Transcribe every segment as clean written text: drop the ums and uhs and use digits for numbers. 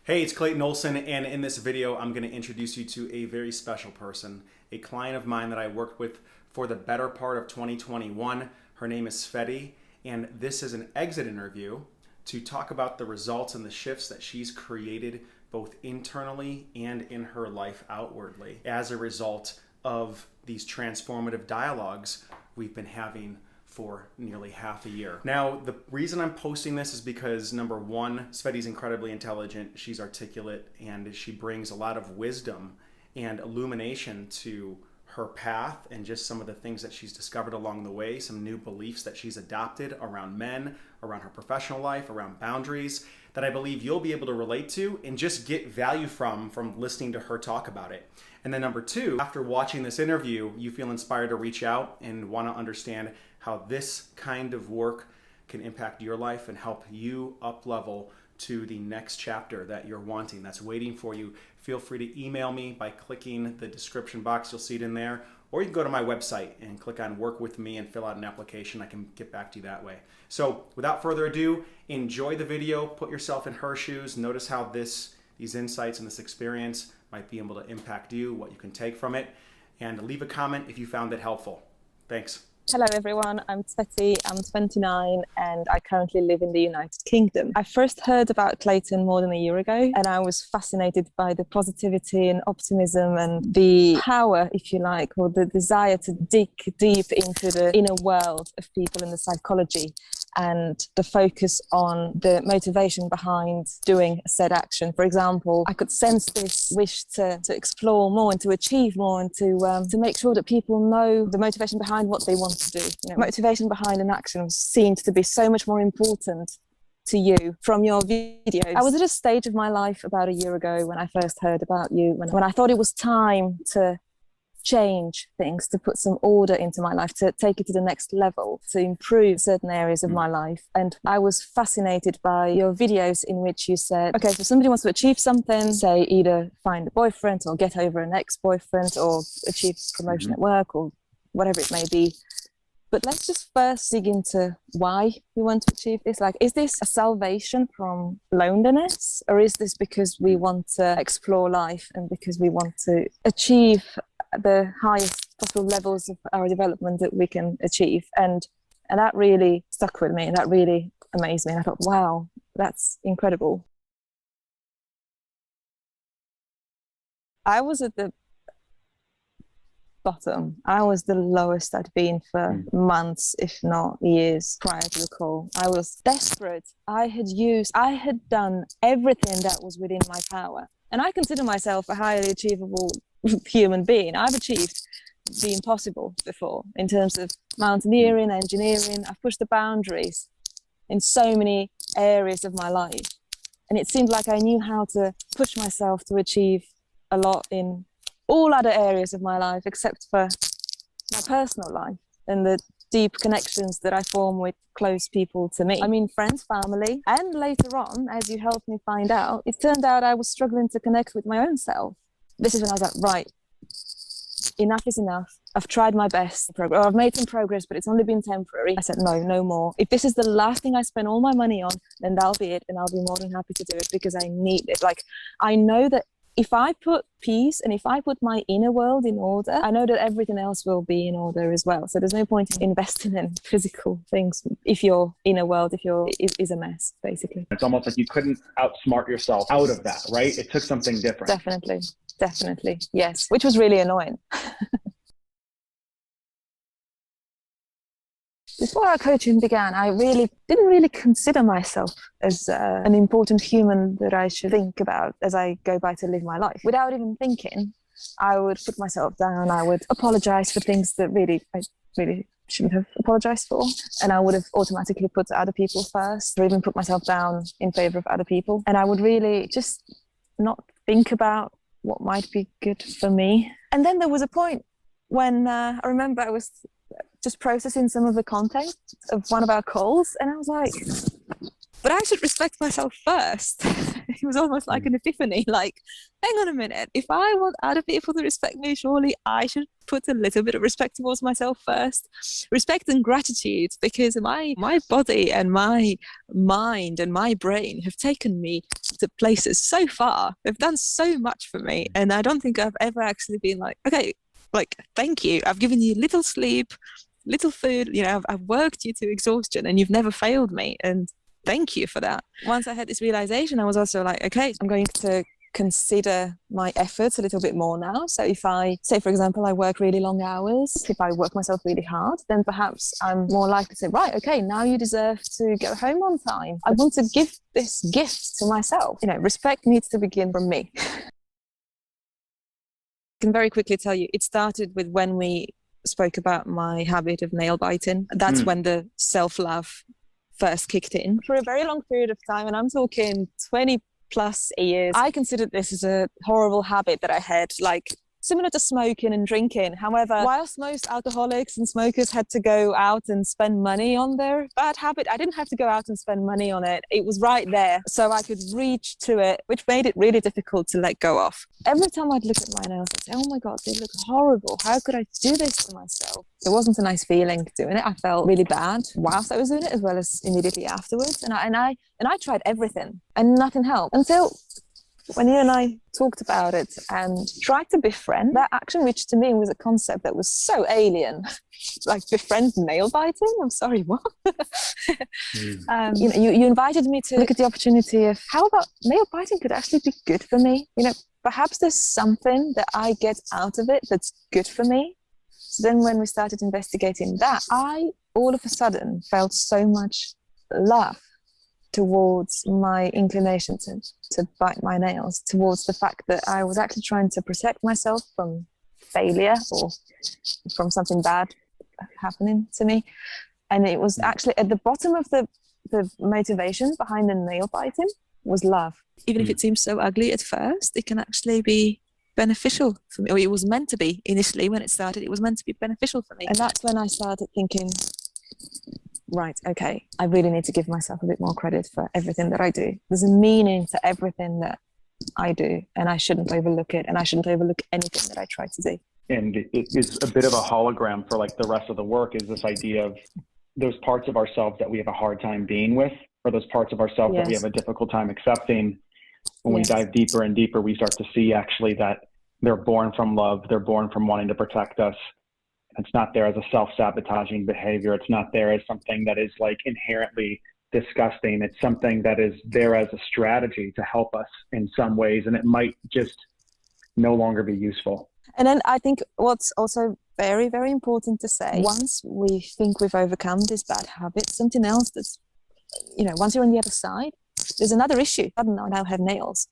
Hey, it's Clayton Olson, and in this video, I'm going to introduce you to a very special person, a client of mine that I worked with for the better part of 2021. Her name is Tsvety, and this is an exit interview to talk about the results and the shifts that she's created both internally and in her life outwardly as a result of these transformative dialogues we've been having for nearly half a year. Now, the reason I'm posting this is because, number one, Tsvety's incredibly intelligent, she's articulate, and she brings a lot of wisdom and illumination to her path and just some of the things that she's discovered along the way, some new beliefs that she's adopted around men, around her professional life, around boundaries, that I believe you'll be able to relate to and just get value from listening to her talk about it. And then number two, after watching this interview, you feel inspired to reach out and want to understand how this kind of work can impact your life and help you up-level to the next chapter that you're wanting, that's waiting for you. Feel free to email me by clicking the description box. You'll see it in there. Or you can go to my website and click on Work With Me and fill out an application. I can get back to you that way. So without further ado, enjoy the video. Put yourself in her shoes. Notice how these insights and this experience might be able to impact you, what you can take from it. And leave a comment if you found it helpful. Thanks. Hello everyone, I'm Tsvety, I'm 29 and I currently live in the United Kingdom. I first heard about Clayton more than a year ago and I was fascinated by the positivity and optimism and the power, if you like, or the desire to dig deep into the inner world of people in the psychology and the focus on the motivation behind doing a said action. For example, I could sense this wish to explore more and to achieve more and to make sure that people know the motivation behind what they want to do. You know, motivation behind an action seemed to be so much more important to you from your videos. I was at a stage of my life about a year ago when I first heard about you, when I thought it was time to change things, to put some order into my life, to take it to the next level, to improve certain areas of my life. And I was fascinated by your videos in which you said, okay, so somebody wants to achieve something, say either find a boyfriend or get over an ex-boyfriend or achieve promotion at work or whatever it may be. But let's just first dig into why we want to achieve this. Like, is this a salvation from loneliness, or is this because we want to explore life and because we want to achieve the highest possible levels of our development that we can achieve? And that really stuck with me, and that really amazed me. And I thought, wow, that's incredible. I was at the bottom. I was the lowest I'd been for months, if not years, prior to the call. I was desperate. I had done everything that was within my power. And I consider myself a highly achievable human being. I've achieved the impossible before in terms of mountaineering, engineering. I've pushed the boundaries in so many areas of my life. And it seemed like I knew how to push myself to achieve a lot in all other areas of my life except for my personal life and the deep connections that I form with close people to me. I mean, friends, family, and later on, as you helped me find out, it turned out I was struggling to connect with my own self. This is when I was like, right, enough is enough. I've tried my best. I've made some progress, but it's only been temporary. I said, no more. If this is the last thing I spend all my money on, then that'll be it. And I'll be more than happy to do it because I need it. Like, I know that if I put peace and if I put my inner world in order, I know that everything else will be in order as well. So there's no point in investing in physical things if your inner world is a mess, basically. It's almost like you couldn't outsmart yourself out of that, right? It took something different. Definitely, yes, which was really annoying. Before our coaching began, I didn't really consider myself as an important human that I should think about as I go by to live my life. Without even thinking, I would put myself down. I would apologize for things that I really shouldn't have apologized for. And I would have automatically put other people first, or even put myself down in favor of other people. And I would really just not think about what might be good for me. And then there was a point when I remember I was just processing some of the content of one of our calls, and I was like, but I should respect myself first. it was almost like an epiphany, like, hang on a minute, if I want other people to respect me, surely I should put a little bit of respect towards myself first. Respect and gratitude, because my body and my mind and my brain have taken me to places so far. They've done so much for me. And I don't think I've ever actually been like, okay, like, thank you. I've given you little sleep, little food, I've worked you to exhaustion and you've never failed me. And thank you for that. Once I had this realization, I was also like, okay, I'm going to consider my efforts a little bit more now. So if I say, for example, I work really long hours, if I work myself really hard, then perhaps I'm more likely to say, right, okay, now you deserve to go home on time. I want to give this gift to myself. Respect needs to begin from me. I can very quickly tell you, it started with when we spoke about my habit of nail biting. That's when the self-love first kicked in. For a very long period of time, and I'm talking 20 plus years, I considered this as a horrible habit that I had, like similar to smoking and drinking. However, whilst most alcoholics and smokers had to go out and spend money on their bad habit, I didn't have to go out and spend money on it. It was right there, so I could reach to it, which made it really difficult to let go of. Every time I'd look at my nails, I'd say, oh my God, they look horrible. How could I do this to myself? It wasn't a nice feeling doing it. I felt really bad whilst I was doing it, as well as immediately afterwards. And I tried everything and nothing helped until when you and I talked about it and tried to befriend that action, which to me was a concept that was so alien, like befriend nail biting. I'm sorry, what? You invited me to look at the opportunity of how about nail biting could actually be good for me. Perhaps there's something that I get out of it that's good for me. So then when we started investigating that, I all of a sudden felt so much love towards my inclination to bite my nails, towards the fact that I was actually trying to protect myself from failure or from something bad happening to me. And it was actually at the bottom of the motivation behind the nail biting was love. Even if it seems so ugly at first, it can actually be beneficial for me. Or it was meant to be initially when it started, it was meant to be beneficial for me. And that's when I started thinking, right, okay, I really need to give myself a bit more credit for everything that I do. There's a meaning to everything that I do, and I shouldn't overlook it, and I shouldn't overlook anything that I try to do. And it is a bit of a hologram for like the rest of the work, is this idea of those parts of ourselves that we have a hard time being with, or those parts of ourselves that we have a difficult time accepting. When we dive deeper and deeper, we start to see actually that they're born from love, they're born from wanting to protect us. It's not there as a self-sabotaging behavior. It's not there as something that is like inherently disgusting. It's something that is there as a strategy to help us in some ways, and it might just no longer be useful. And then I think what's also very, very important to say, once we think we've overcome this bad habit, something else that's, once you're on the other side, there's another issue. I now have nails,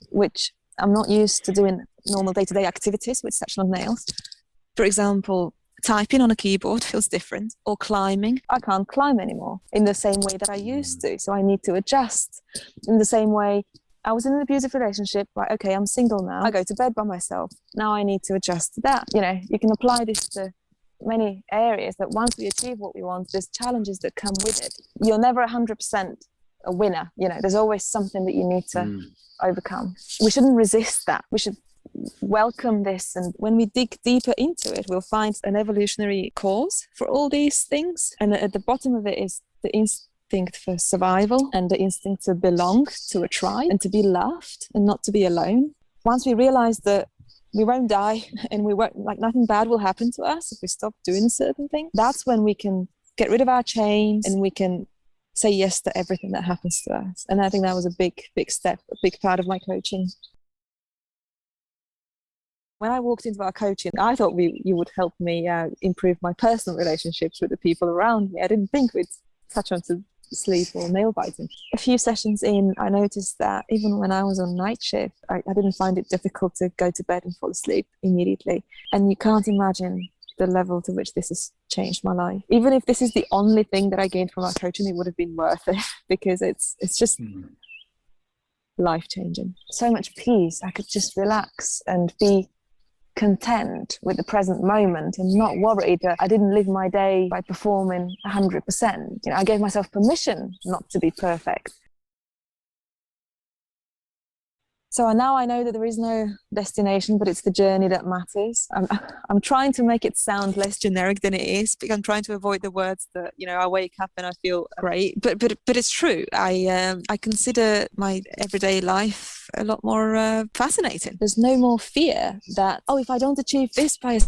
which I'm not used to doing normal day-to-day activities with such long nails. For example, typing on a keyboard feels different, or climbing. I can't climb anymore in the same way that I used to, so I need to adjust. In the same way, I was in an abusive relationship, right, okay, I'm single now, I go to bed by myself. Now I need to adjust to that. You can apply this to many areas, that once we achieve what we want, there's challenges that come with it. You're never 100% a winner. There's always something that you need to overcome. We shouldn't resist that. We should welcome this, and when we dig deeper into it, we'll find an evolutionary cause for all these things, and at the bottom of it is the instinct for survival and the instinct to belong to a tribe and to be loved and not to be alone. Once we realize that we won't die and we won't, like, nothing bad will happen to us if we stop doing certain things, that's when we can get rid of our chains and we can say yes to everything that happens to us. And I think that was a big step, a big part of my coaching. When I walked into our coaching, I thought you would help me improve my personal relationships with the people around me. I didn't think we'd touch on to sleep or nail biting. A few sessions in, I noticed that even when I was on night shift, I didn't find it difficult to go to bed and fall asleep immediately. And you can't imagine the level to which this has changed my life. Even if this is the only thing that I gained from our coaching, it would have been worth it, because it's just life-changing. So much peace. I could just relax and be content with the present moment and not worried that I didn't live my day by performing 100%. I gave myself permission not to be perfect. So now I know that there is no destination, but it's the journey that matters. I'm trying to make it sound less generic than it is, because I'm trying to avoid the words that, you know, I wake up and I feel great. But it's true. I consider my everyday life a lot more fascinating. There's no more fear that, oh, if I don't achieve this by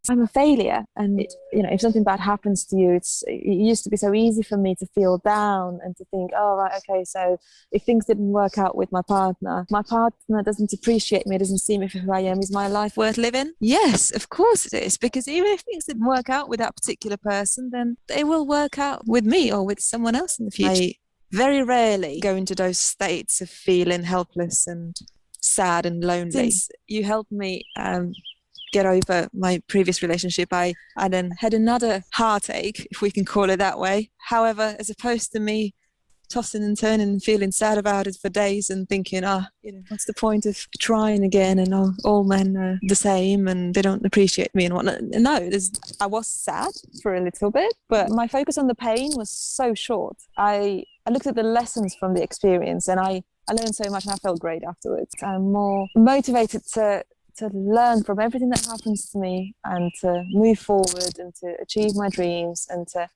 I'm a failure. And you know, if something bad happens to you, it used to be so easy for me to feel down and to think, oh right, okay, so if things didn't work out with my partner doesn't appreciate me, doesn't see me for who I am, is my life worth living? Yes, of course it is, because even if things didn't work out with that particular person, then they will work out with me or with someone else in the future. I very rarely go into those states of feeling helpless and sad and lonely. Since you helped me get over my previous relationship, I then had another heartache, if we can call it that way. However, as opposed to me tossing and turning and feeling sad about it for days and thinking, you know, what's the point of trying again, and all men are the same and they don't appreciate me and whatnot. No, I was sad for a little bit, but my focus on the pain was so short. I looked at the lessons from the experience, and I learned so much, and I felt great afterwards. I'm more motivated to learn from everything that happens to me, and to move forward and to achieve my dreams and to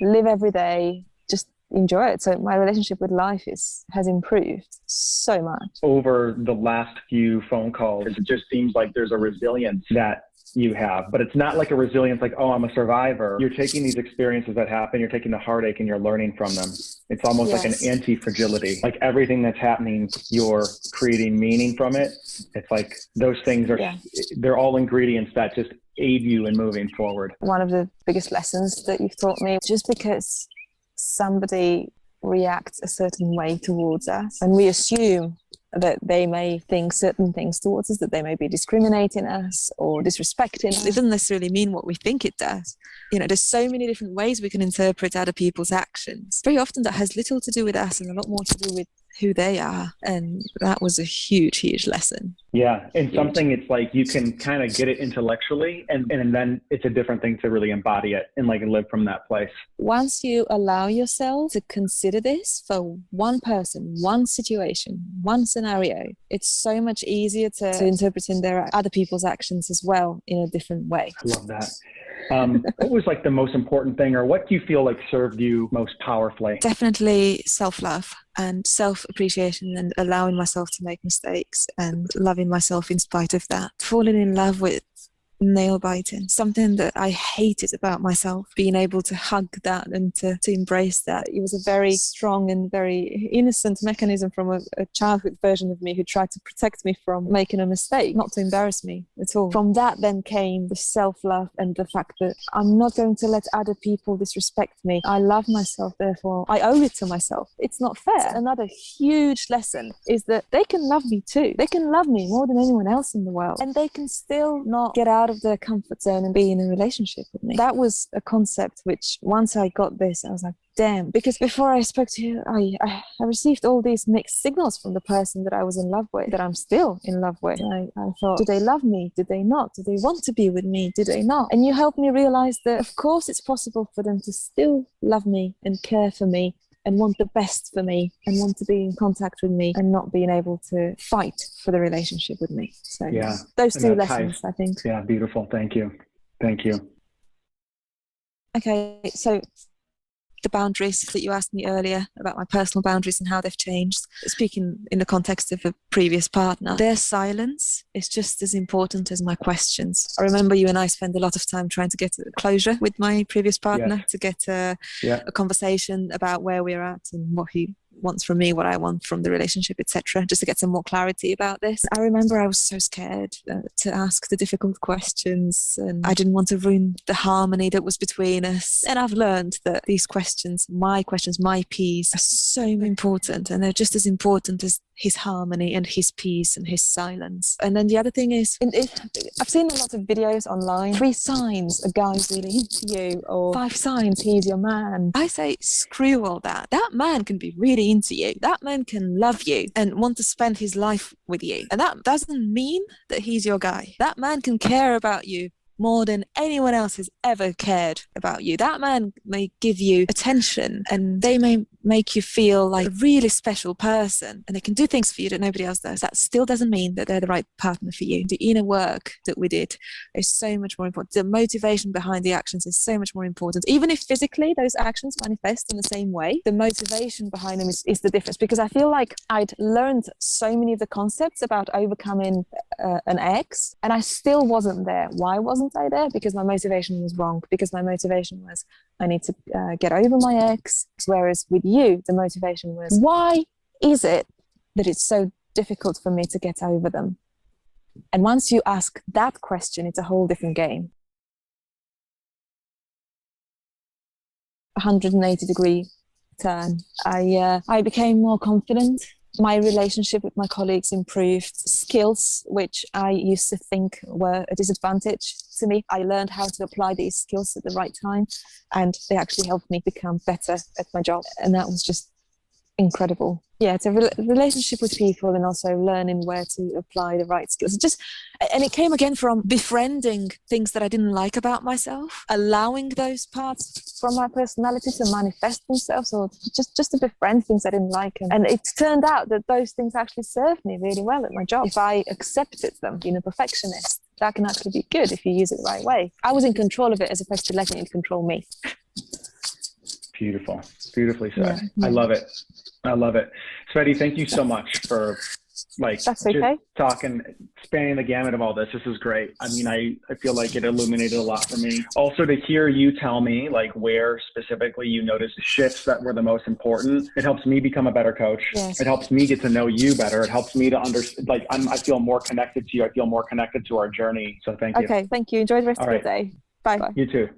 live every day, just enjoy it. So my relationship with life has improved so much. Over the last few phone calls, it just seems like there's a resilience that you have, but it's not like a resilience like, oh, I'm a survivor. You're taking these experiences that happen, you're taking the heartache and you're learning from them. It's almost like an anti-fragility. Like everything that's happening, you're creating meaning from it. It's like those things are, they're all ingredients that just aid you in moving forward. One of the biggest lessons that you've taught me, just because somebody reacts a certain way towards us, and we assume that they may think certain things towards us, that they may be discriminating us or disrespecting us. It doesn't necessarily mean what we think it does. You know, there's so many different ways we can interpret other people's actions. Very often that has little to do with us and a lot more to do with who they are. And that was a huge lesson. Yeah. And something, it's like you can kind of get it intellectually, and then it's a different thing to really embody it and like live from that place. Once you allow yourself to consider this for one person, one situation, one scenario, it's so much easier to interpret in their other people's actions as well in a different way. I love that. What was like the most important thing, or what do you feel like served you most powerfully? Definitely self-love and self-appreciation, and allowing myself to make mistakes and loving myself in spite of that. Falling in love with nail biting, something that I hated about myself, being able to hug that and to embrace that. It was a very strong and very innocent mechanism from a childhood version of me who tried to protect me from making a mistake, not to embarrass me at all. From that then came the self-love and the fact that I'm not going to let other people disrespect me. I love myself, therefore I owe it to myself. It's not fair. Another huge lesson is that they can love me too. They can love me more than anyone else in the world, and they can still not get out of their comfort zone and be in a relationship with me. That was a concept which, once I got this, I was like, damn. Because before I spoke to you, I received all these mixed signals from the person that I was in love with, that I'm still in love with. And I thought, do they love me? Did they not? Do they want to be with me? Did they not? And you helped me realize that, of course, it's possible for them to still love me and care for me and want the best for me and want to be in contact with me, and not being able to fight for the relationship with me. So yeah, those two lessons, I think. Yeah, beautiful. Thank you. Thank you. Okay, so the boundaries that you asked me earlier about, my personal boundaries and how they've changed, speaking in the context of a previous partner, their silence is just as important as my questions. I remember you and I spent a lot of time trying to get closure with my previous partner, to get a conversation about where we're at and what he wants from me, what I want from the relationship, etc., just to get some more clarity about this. I remember I was so scared to ask the difficult questions, and I didn't want to ruin the harmony that was between us. And I've learned that these questions, my peace, are so important, and they're just as important as his harmony and his peace and his silence. And then the other thing is, I've seen a lot of videos online, 3 signs a guy's really into you, or 5 signs he's your man. I say, screw all that. That man can be really into you. That man can love you and want to spend his life with you. And that doesn't mean that he's your guy. That man can care about you more than anyone else has ever cared about you. That man may give you attention, and they may make you feel like a really special person and they can do things for you that nobody else does, that still doesn't mean that they're the right partner for you. The inner work that we did is so much more important. The motivation behind the actions is so much more important. Even if physically those actions manifest in the same way, the motivation behind them is the difference. Because I feel like I'd learned so many of the concepts about overcoming an ex, and I still wasn't there. Why wasn't I there? Because my motivation was wrong. Because my motivation was, I need to get over my ex. Whereas with you, the motivation was, why is it that it's so difficult for me to get over them? And once you ask that question, it's a whole different game. 180-degree turn. I became more confident. My relationship with my colleagues improved. Skills which I used to think were a disadvantage to me, I learned how to apply these skills at the right time, and they actually helped me become better at my job. And that was just incredible. Yeah, it's a relationship with people, and also learning where to apply the right skills. And it came again from befriending things that I didn't like about myself, allowing those parts from my personality to manifest themselves, or just to befriend things I didn't like. And it turned out that those things actually served me really well at my job. If I accepted them, being a perfectionist, that can actually be good if you use it the right way. I was in control of it as opposed to letting it control me. Beautiful. Beautifully said. Yeah. I love it. I love it. Tsvety, thank you so much for That's okay. just talking, spanning the gamut of all this. This is great. I mean, I feel like it illuminated a lot for me. Also, to hear you tell me like where specifically you noticed shifts that were the most important, it helps me become a better coach. Yes. It helps me get to know you better. It helps me to understand, like I feel more connected to you. I feel more connected to our journey. So thank you. Okay, thank you. Enjoy the rest of your day. Bye. You too.